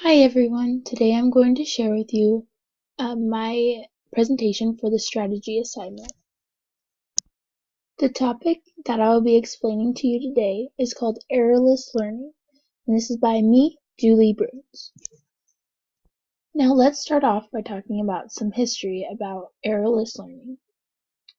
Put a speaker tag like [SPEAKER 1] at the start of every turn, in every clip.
[SPEAKER 1] Hi everyone, today I'm going to share with you my presentation for the strategy assignment. The topic that I will be explaining to you today is called Errorless Learning, and this is by me, Julie Bruns. Now let's start off by talking about some history about errorless learning.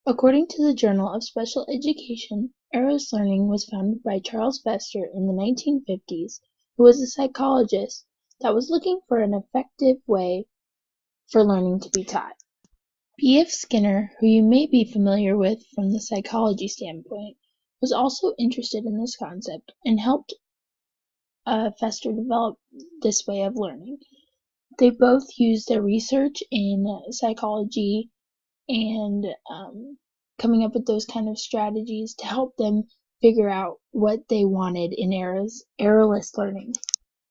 [SPEAKER 1] According to the Journal of Special Education, errorless learning was founded by Charles Vester in the 1950s, who was a psychologist that was looking for an effective way for learning to be taught. B.F. Skinner, who you may be familiar with from the psychology standpoint, was also interested in this concept and helped Fester develop this way of learning. They both used their research in psychology and coming up with those kind of strategies to help them figure out what they wanted in errorless learning.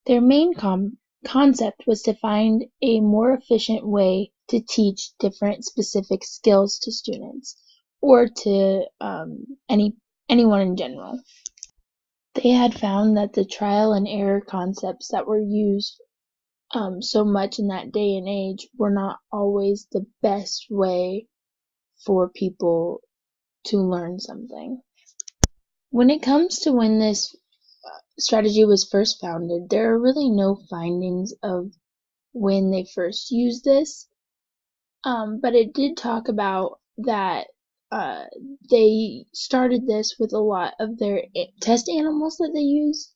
[SPEAKER 1] Their main concept was to find a more efficient way to teach different specific skills to students or to anyone in general. They had found that the trial and error concepts that were used so much in that day and age were not always the best way for people to learn something. When it comes to when this strategy was first founded, there are really no findings of when they first used this, but it did talk about that they started this with a lot of their test animals that they used,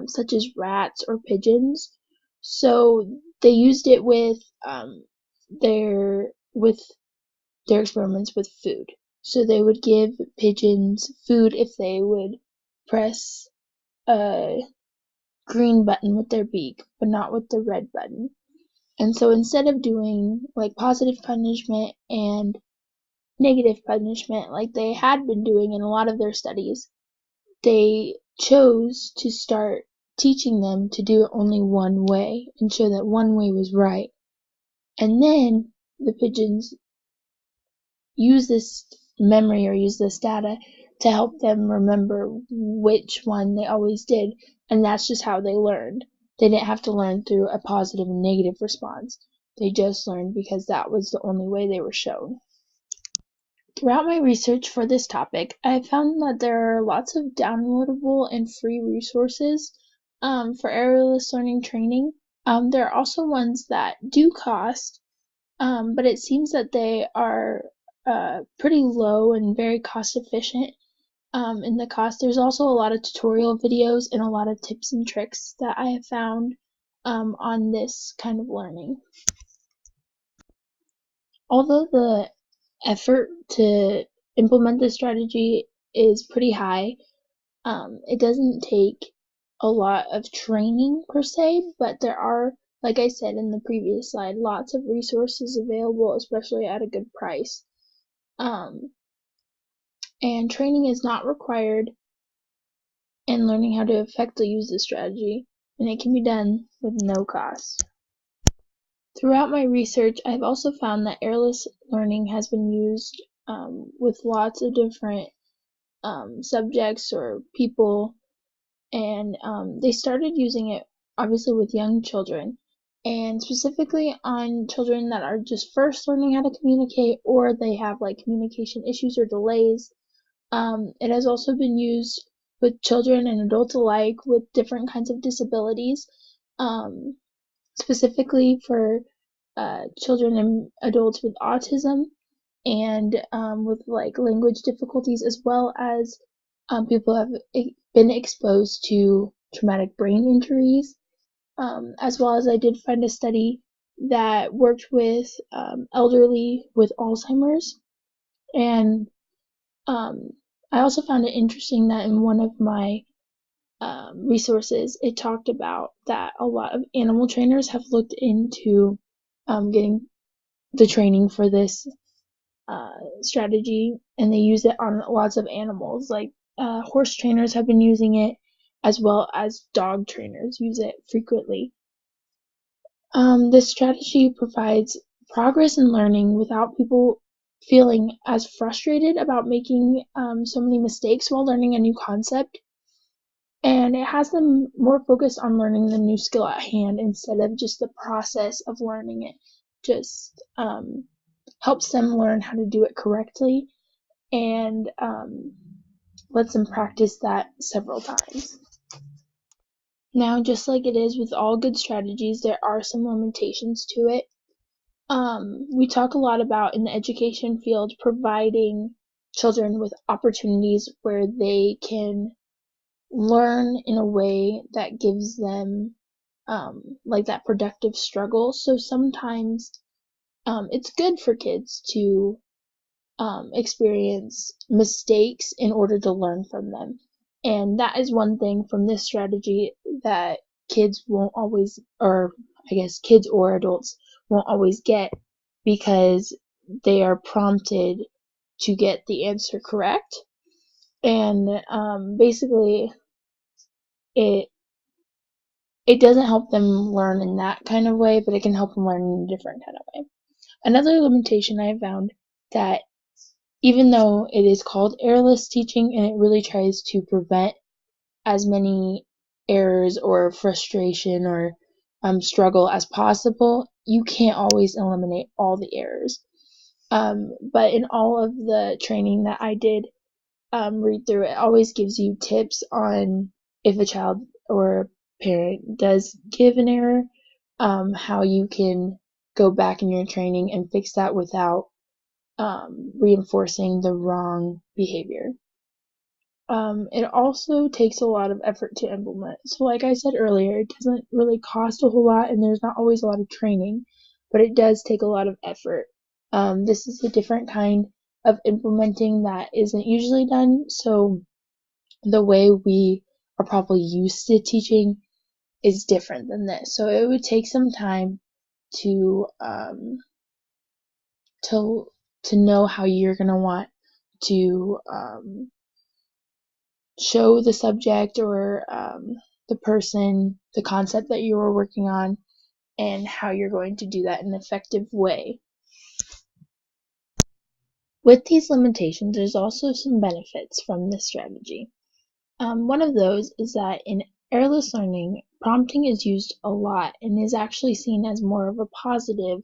[SPEAKER 1] such as rats or pigeons. So they used it their with their experiments with food. So they would give pigeons food if they would press a green button with their beak, but not with the red button. And so instead of doing like positive punishment and negative punishment like they had been doing in a lot of their studies, they chose to start teaching them to do it only one way and show that one way was right. And then the pigeons use this memory or use this data to help them remember which one they always did, and that's just how they learned. They didn't have to learn through a positive and negative response. They just learned because that was the only way they were shown. Throughout my research for this topic, I have found that there are lots of downloadable and free resources for errorless learning training. There are also ones that do cost, but it seems that they are pretty low and very cost efficient in the cost. There's also a lot of tutorial videos and a lot of tips and tricks that I have found on this kind of learning. Although the effort to implement this strategy is pretty high, it doesn't take a lot of training per se, but there are, like I said in the previous slide, lots of resources available, especially at a good price. And training is not required in learning how to effectively use this strategy, and it can be done with no cost. Throughout my research, I've also found that errorless learning has been used with lots of different subjects or people, and they started using it obviously with young children, and specifically on children that are just first learning how to communicate or they have like communication issues or delays. It has also been used with children and adults alike with different kinds of disabilities, specifically for children and adults with autism and with like language difficulties, as well as people who have been exposed to traumatic brain injuries, as well as I did find a study that worked with elderly with Alzheimer's. And I also found it interesting that in one of my resources, it talked about that a lot of animal trainers have looked into getting the training for this strategy, and they use it on lots of animals. Like horse trainers have been using it, as well as dog trainers use it frequently. This strategy provides progress in learning without people feeling as frustrated about making so many mistakes while learning a new concept. and it has them more focused on learning the new skill at hand instead of just the process of learning it. Just helps them learn how to do it correctly, and lets them practice that several times. Now, just like it is with all good strategies, there are some limitations to it. We talk a lot about in the education field providing children with opportunities where they can learn in a way that gives them like that productive struggle. So sometimes it's good for kids to experience mistakes in order to learn from them. And that is one thing from this strategy that kids won't always, or I guess kids or adults won't always get, because they are prompted to get the answer correct. And basically, it it doesn't help them learn in that kind of way, but it can help them learn in a different kind of way. Another limitation I found, that even though it is called errorless teaching and it really tries to prevent as many errors or frustration or struggle as possible, you can't always eliminate all the errors. But in all of the training that I did read through, it always gives you tips on if a child or parent does give an error, how you can go back in your training and fix that without reinforcing the wrong behavior. It also takes a lot of effort to implement. So like I said earlier, it doesn't really cost a whole lot and there's not always a lot of training, but it does take a lot of effort. This is a different kind of implementing that isn't usually done, so the way we are probably used to teaching is different than this. So it would take some time to to to know how you're gonna want to show the subject or the person the concept that you are working on, and how you're going to do that in an effective way. With these limitations, there's also some benefits from this strategy. One of those is that in errorless learning, prompting is used a lot and is actually seen as more of a positive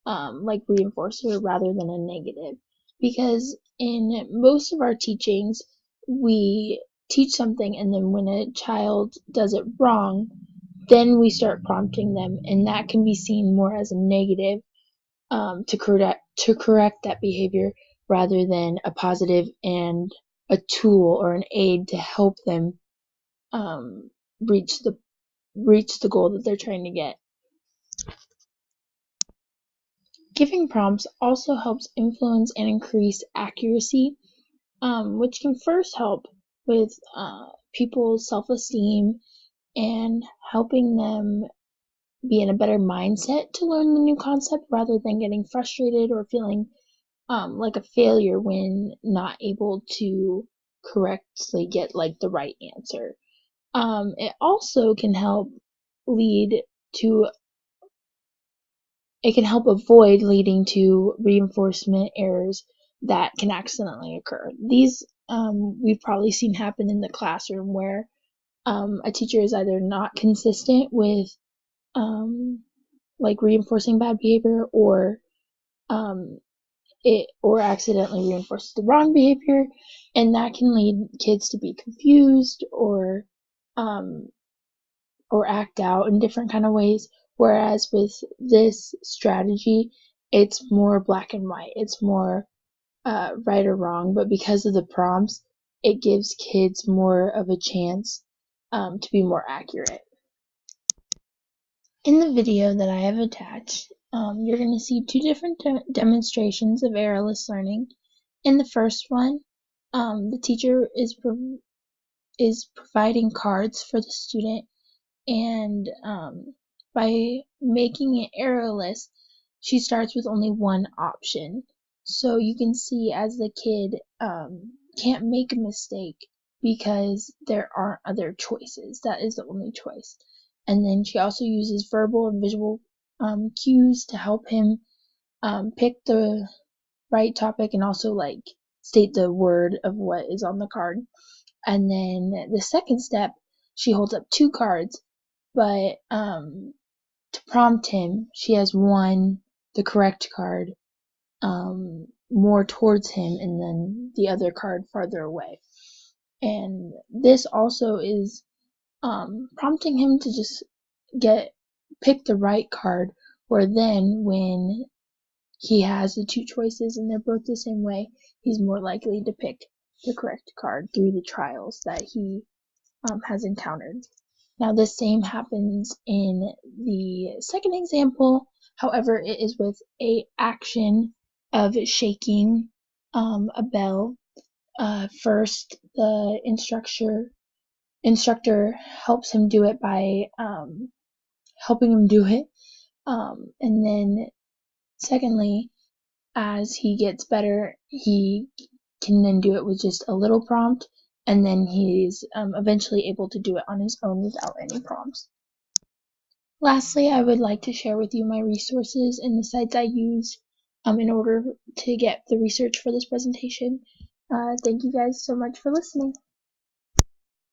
[SPEAKER 1] like reinforcer rather than a negative, because in most of our teachings we teach something and then when a child does it wrong, then we start prompting them, and that can be seen more as a negative, to correct that behavior rather than a positive and a tool or an aid to help them um, reach the goal that they're trying to get. Giving prompts also helps influence and increase accuracy, which can first help with people's self-esteem and helping them be in a better mindset to learn the new concept rather than getting frustrated or feeling like a failure when not able to correctly get like the right answer. It also can help lead to it can help avoid leading to reinforcement errors that can accidentally occur. These we've probably seen happen in the classroom where a teacher is either not consistent with like reinforcing bad behavior, or um, it or accidentally reinforces the wrong behavior, and that can lead kids to be confused um, or act out in different kind of ways. Whereas with this strategy, it's more black and white. It's more right or wrong, but because of the prompts, it gives kids more of a chance to be more accurate. In the video that I have attached, you're going to see two different demonstrations of errorless learning. In the first one, the teacher is providing cards for the student, and by making it errorless, she starts with only one option. So you can see as the kid can't make a mistake because there aren't other choices. That is the only choice. And then she also uses verbal and visual cues to help him pick the right topic and also like state the word of what is on the card. And then the second step, she holds up 2 cards, but to prompt him, she has one, the correct card, more towards him, and then the other card farther away. And this also is prompting him to just pick the right card, where then when he has the 2 choices and they're both the same way, he's more likely to pick the correct card through the trials that he has encountered. Now the same happens in the second example, however it is with a action of shaking a bell. First, the instructor helps him do it by helping him do it, and then secondly, as he gets better, he can then do it with just a little prompt, and then he's eventually able to do it on his own without any prompts. Lastly, I would like to share with you my resources and the sites I use in order to get the research for this presentation. Thank you guys so much for listening.